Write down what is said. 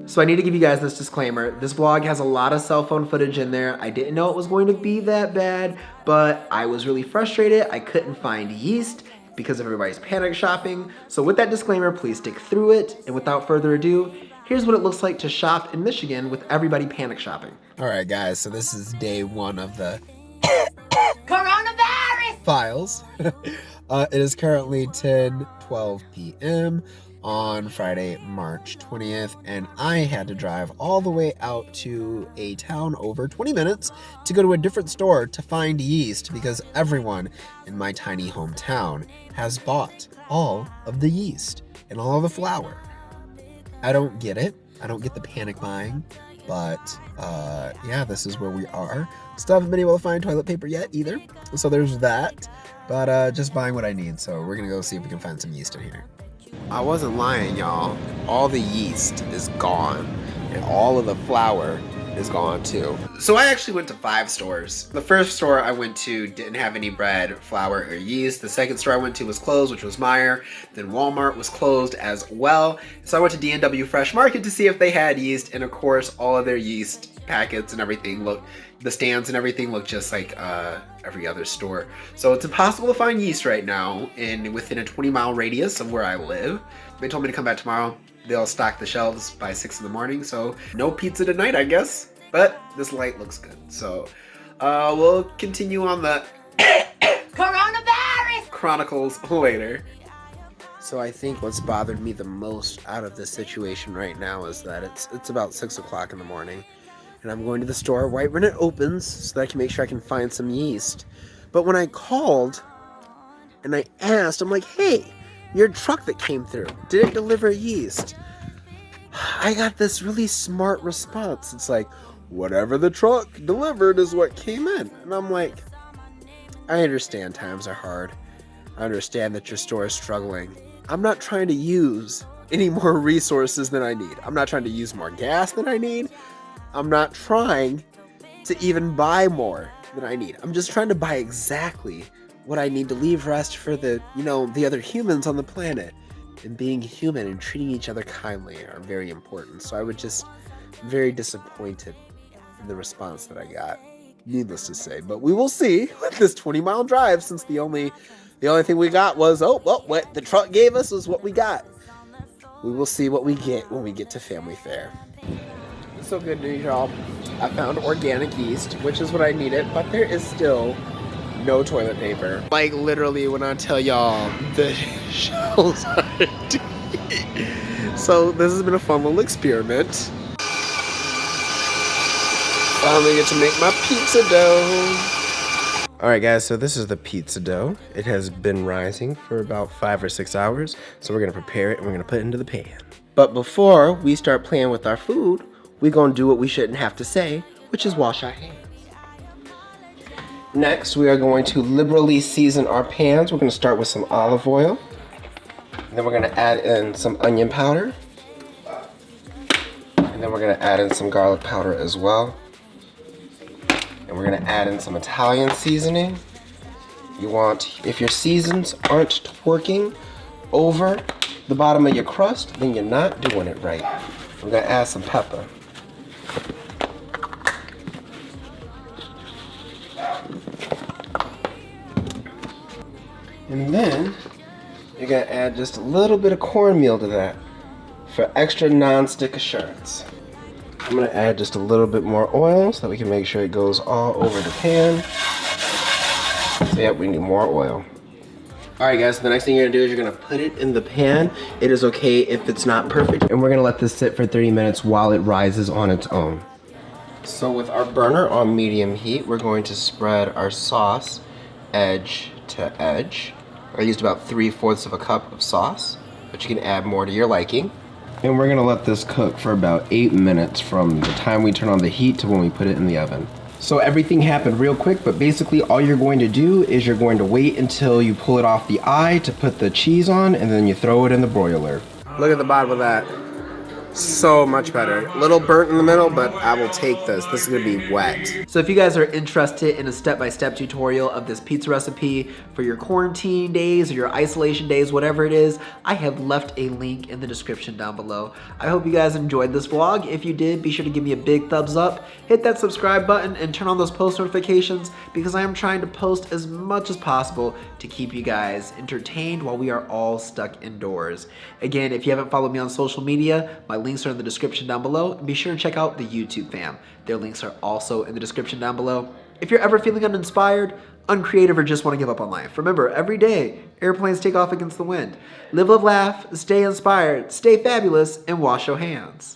So I need to give you guys this disclaimer. This vlog has a lot of cell phone footage in there. I didn't know it was going to be that bad, but I was really frustrated. I couldn't find yeast because everybody's panic shopping. So with that disclaimer, please stick through it. And without further ado, here's what it looks like to shop in Michigan with everybody panic shopping. All right, guys, so this is day one of the coronavirus files. It is currently 10:12 p.m. on Friday, March 20th, and I had to drive all the way out to a town over 20 minutes to go to a different store to find yeast because everyone in my tiny hometown has bought all of the yeast and all of the flour. I don't get it. I don't get the panic buying, but yeah, this is where we are. Still haven't been able to find toilet paper yet either, so there's that, but just buying what I need, so we're gonna go see if we can find some yeast in here. I wasn't lying, y'all. All the yeast is gone, and all of the flour is gone too. So I actually went to 5 stores. The first store I went to didn't have any bread, flour, or yeast. The second store I went to was closed, which was Meijer. Then Walmart was closed as well. So I went to D&W Fresh Market to see if they had yeast, and of course, all of their yeast packets and everything the stands and everything look just like every other store. So it's impossible to find yeast right now within a 20-mile radius of where I live. They told me to come back tomorrow. They'll stock the shelves by 6 in the morning, so no pizza tonight, I guess. But this light looks good. So we'll continue on the coronavirus chronicles later. So I think what's bothered me the most out of this situation right now is that it's about 6 o'clock in the morning. And I'm going to the store right when it opens so that I can make sure I can find some yeast. But when I called and I asked, I'm like, hey, your truck that came through, did it deliver yeast? I got this really smart response. It's like, whatever the truck delivered is what came in. And I'm like, I understand times are hard. I understand that your store is struggling. I'm not trying to use any more resources than I need. I'm not trying to use more gas than I need. I'm not trying to even buy more than I need. I'm just trying to buy exactly what I need to leave rest for the other humans on the planet. And being human and treating each other kindly are very important. So I was just very disappointed in the response that I got, needless to say. But we will see with this 20-mile drive, since the only thing we got was, what the truck gave us was what we got. We will see what we get when we get to Family Fair. So good news, y'all. I found organic yeast, which is what I needed, but there is still no toilet paper. Like, literally, when I tell y'all, the shelves are empty. So this has been a fun little experiment. Finally get to make my pizza dough. Alright guys, so this is the pizza dough. It has been rising for about 5 or 6 hours, so we're gonna prepare it and we're gonna put it into the pan. But before we start playing with our food, we're gonna do what we shouldn't have to say, which is wash our hands. Next, we are going to liberally season our pans. We're gonna start with some olive oil. And then we're gonna add in some onion powder. And then we're gonna add in some garlic powder as well. And we're gonna add in some Italian seasoning. If your seasons aren't working over the bottom of your crust, then you're not doing it right. We're gonna add some pepper. And then you're gonna add just a little bit of cornmeal to that for extra non-stick assurance. I'm gonna add just a little bit more oil so that we can make sure it goes all over the pan. So yeah, we need more oil. Alright guys, so the next thing you're gonna do is you're gonna put it in the pan. It is okay if it's not perfect. And we're gonna let this sit for 30 minutes while it rises on its own. So with our burner on medium heat, we're going to spread our sauce edge to edge. I used about 3/4 of a cup of sauce, but you can add more to your liking. And we're gonna let this cook for about 8 minutes from the time we turn on the heat to when we put it in the oven. So everything happened real quick, but basically all you're going to do is you're going to wait until you pull it off the eye to put the cheese on, and then you throw it in the broiler. Look at the bottom of that. So much better. A little burnt in the middle, but I will take this. This is gonna be wet. So if you guys are interested in a step-by-step tutorial of this pizza recipe for your quarantine days or your isolation days, whatever it is, I have left a link in the description down below. I hope you guys enjoyed this vlog. If you did, be sure to give me a big thumbs up, hit that subscribe button, and turn on those post notifications because I am trying to post as much as possible to keep you guys entertained while we are all stuck indoors. Again, if you haven't followed me on social media, my links are in the description down below, and be sure to check out the YouTube fam. Their links are also in the description down below. If you're ever feeling uninspired, uncreative, or just want to give up on life, remember, every day, airplanes take off against the wind. Live, love, laugh, stay inspired, stay fabulous, and wash your hands.